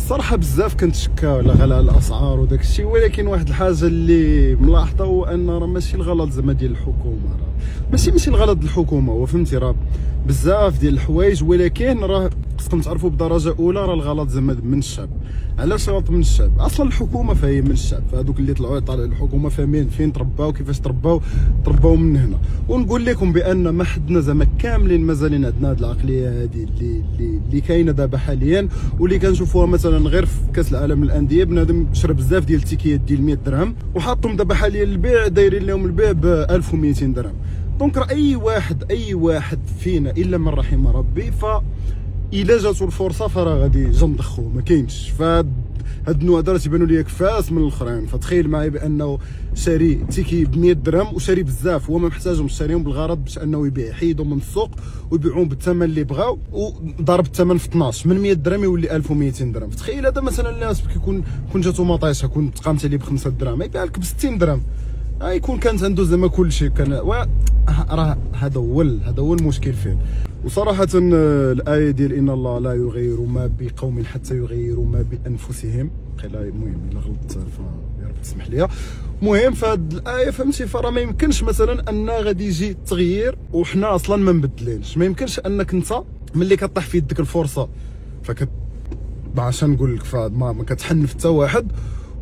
الصراحه بزاف كنتشكى على غلاء الاسعار وداك الشيء، ولكن واحد الحاجه اللي ملاحظه هو ان راه ماشي الغلط زعما ديال الحكومه، راه ماشي الغلط ديال الحكومه، هو فهمتي راه بزاف ديال الحوايج، ولكن راه خصكم تعرفوا بدرجه اولى راه الغلط زعما من الشعب. علاش غلط من الشعب؟ اصلا الحكومه فهي من الشعب، فهذوك اللي طلعوا يطالعوا الحكومه فاهمين فين ترباو كيفاش ترباو من هنا. ونقول لكم بان ما حدنا زعما كاملين مازالين عندنا هذه العقليه هذه اللي كاينه دابا حاليا، واللي كنشوفوها مثلا غير في كاس العالم للانديه. بنادم شرا بزاف ديال التيكيات ديال 100 درهم وحاطهم دابا حاليا للبيع، دايرين لهم البيع ب 1200 درهم. دونك راه اي واحد فينا الا من رحم ربي، ف الا جاتو الفرصه فراه غادي يجي مضخو، ما كاينش. فهاد النوع هذا تيبانوا ليا كفاس من الاخرين. فتخيل معايا بانه شاري تيكي ب 100 درهم وشاري بزاف، هو ما محتاجهم، شاريهم بالغرض باش انه يبيع، يحيدهم من السوق ويبيعوهم بالثمن اللي بغاو، وضرب الثمن في 12 من 100 درهم يولي 1200 درهم. فتخيل هذا مثلا الناس كون جاتو مطيشه، كون تقامت عليه ب 5 دراهم يبيع لك ب 60 درهم، يكون كانت عنده زعما كلشي كان راه هذا هو المشكل فين. وصراحة الآية ديال إن الله لا يغير ما بقوم حتى يغيروا ما بأنفسهم، المهم إلا غلطت يا رب تسمح لي. المهم فهاد الآية فهمتي، فراه ما يمكنش مثلا أن غادي يجي التغيير وحنا أصلا ما مبدلينش. ما يمكنش أنك أنت ملي كطيح في يدك الفرصة باش نقول لك ما كتحنف حتى واحد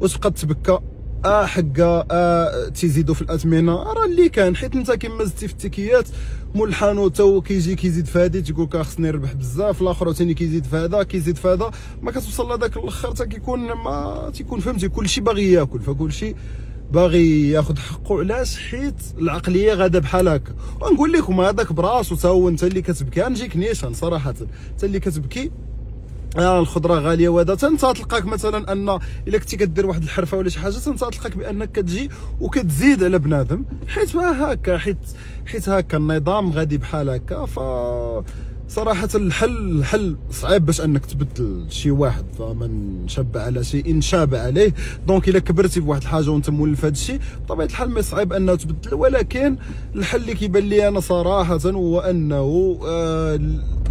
وتبقى تبكى حقا تيزيدوا في الاثمنه. راه اللي كان حيت انت كما زدتي في التيكيات مول الحانوت هو كيزيد في هذه تيقول لك خصني نربح بزاف، الاخر ثاني كيزيد في هذا ما كتوصل لهذاك الاخر حتى كيكون ما تيكون فهمتي كلشي باغي ياكل، فكلشي باغي ياخذ حقه. علاش؟ حيت العقليه غاده بحال هكا. ونقول لكم هذاك براسو تا هو انت اللي كتبكي، نجيك نيشان صراحه، انت اللي كتبكي الخضره غاليه وهذا انت تلقاك مثلا ان الا كنتي كدير واحد الحرفه ولا شي حاجه انت تلقاك بانك كتجي وكتزيد على بنادم، حيت هكا حيت هكا النظام غادي بحال هكا. ف صراحه الحل صعيب باش انك تبدل شي واحد، فمن شاب على شيء شاب عليه. دونك الا كبرتي بواحد الحاجه وانت مولف هذا الشيء بطبيعه الحال ما صعيب انه تبدل. ولكن الحل اللي كيبان لي انا صراحه هو انه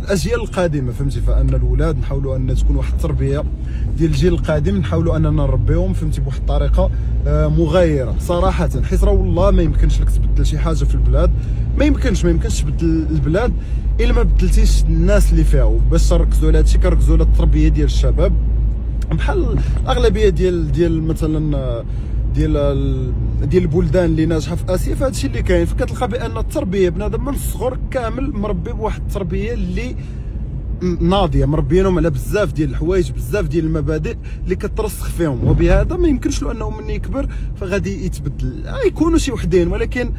الاجيال القادمه فهمتي، فان الاولاد نحاولوا ان تكون واحد التربيه ديال الجيل القادم، نحاولوا اننا نربيهم فهمتي بواحد الطريقه مغايره صراحه. حيت راه والله ما يمكنش لك تبدل شي حاجه في البلاد، ما يمكنش تبدل البلاد الا ما بدلتيش الناس اللي فيها. باش تركزوا على هادشي كنركزوا على التربيه ديال الشباب، بحال الاغلبيه ديال مثلا ديال البلدان اللي ناجحه في اسيا. فهذا الشيء اللي كاين، فكتلقى بان التربيه بنادم من الصغر كامل مربي بواحد التربيه اللي ناضيه، مربينهم على بزاف ديال الحوايج، بزاف ديال المبادئ اللي كترسخ فيهم، وبهذا ما يمكنش له انه من يكبر فغادي يتبدل. يكونوا شي وحدين، ولكن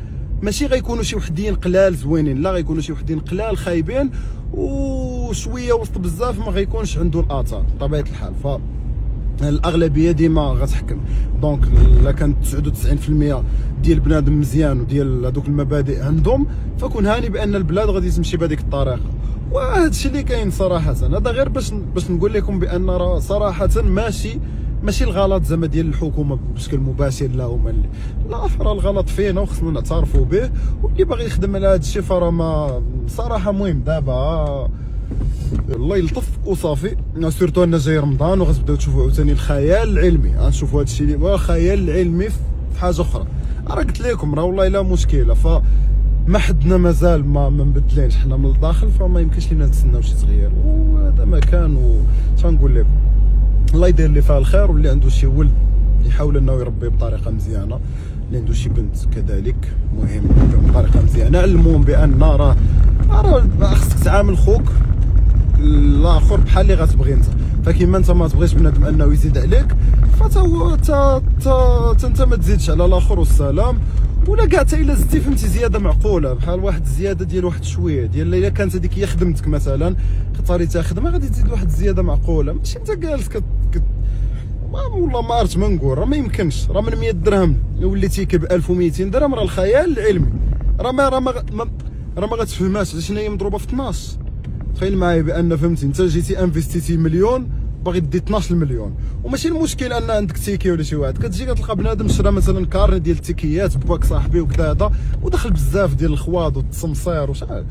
ماشي غيكونوا شي وحدين قلال زوينين، لا غيكونوا شي وحدين قلال خايبين وشويه وسط بزاف ما غيكونش عنده الاثار بطبيعه الحال. ف الاغلبيه ديما غتحكم. دونك الا كانت 99% ديال بنادم مزيان وديال هذوك المبادئ عندهم، فكون هاني بان البلاد غادي تمشي بهذيك الطريقه. وهذا الشيء اللي كاين صراحه. هذا غير باش نقول لكم بان راه صراحه ماشي الغلط زعما ديال الحكومه بشكل مباشر، لا هما اللي لا، فرا الغلط فينا وخصنا نعترفوا به، واللي باغي يخدم على هذا الشيء فرا ما صراحه. مهم دابا الله يلطف وصافي، سورتو ان جاي رمضان وغتبداو تشوفوا عاوتاني الخيال العلمي، غنشوفوا هذا الشيء اللي الخيال العلمي في حاجه اخرى. راه قلت لكم راه والله الا مشكله، فما حدنا مازال ما مبدلينش حنا من الداخل، فما يمكنش لينا نتسناو شي تغيير. وهذا ما كان تنقول لكم الله يدير اللي فيها الخير، واللي عنده شي ولد يحاول انه يربيه بطريقه مزيانه، اللي عنده شي بنت كذلك مهم بطريقه مزيانه. علموهم بان راه خصك تعامل خوك الاخر بحال اللي غتبغي انت، فكيما انت ما تبغيش بنادم انه يزيد عليك، فتا هو انت ما تزيدش على الاخر والسلام. ولا كاع حتى الا زدتي فهمتي زياده معقوله، بحال واحد الزياده ديال واحد شويه ديال الا كانت هذيك هي خدمتك مثلا، اختاريتها خدمه غادي تزيد واحد الزياده معقوله، ماشي انت جالس والله ما عرفت ما نقول. راه ما يمكنش، راه من 100 درهم وليتي ب 1200 درهم، راه الخيال العلمي راه ما غتفهمهاش علاش هي مضروبه في 12. تخيل معايا بان فهمتي انت جيتي انفستيتي مليون باغي دي 12 مليون، وماشي المشكل ان عندك تيكي ولا شي واحد، كتجي كتلقى بنادم شرا مثلا كارني ديال التيكيات بواك صاحبي وكذا هذا، ودخل بزاف ديال الخواض والتصمصير وشحال.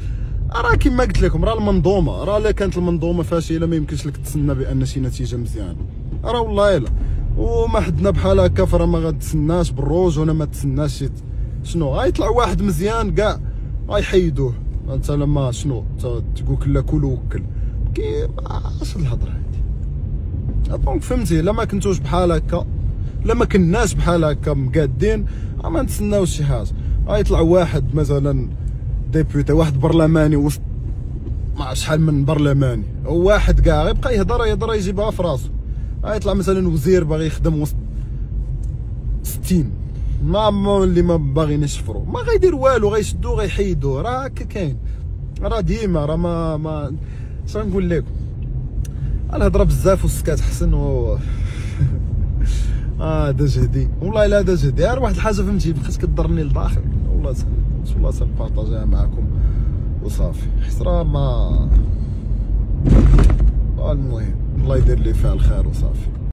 راه كيما قلت لكم، راه المنظومه، راه الا كانت المنظومه فاشله ما يمكنش لك تسنى بان شي نتيجه مزيانه، راه والله الا. وما حدنا بحال هكا، فراه ما غتسناش بالروج وانا ما تسناش شنو غيطلع واحد مزيان كاع غيحيدوه. انت لما شنو تقول لا كل وكل كي اش الهضره هادي. دونك فهمتي، الا ما كنتوش بحال هكا، الا ما كناش بحال هكا مقادين، ما نتسناوش شي حاجه. غيطلع واحد مثلا ديبيوتي، واحد برلماني وسط ما شحال من برلماني، واحد كاع غيبقى يهضر يجيبها في راسو. غيطلع مثلا وزير باغي يخدم وسط 60 اللي ما باغيناش يشفروا، ما غيدير والو، غيشدو غيحيدوه. راه هكا كاين، راه ديما راه ما اش غنقول لكم، الهضره بزاف والسكات حسن و هذا جهدي والله الا هذا جهدي. غير واحد الحاجه فهمتي بقيت كضرني لداخل، والله سنبارطاجيها معكم وصافي، حيت راه ما المهم الله يدير لي فيها الخير وصافي.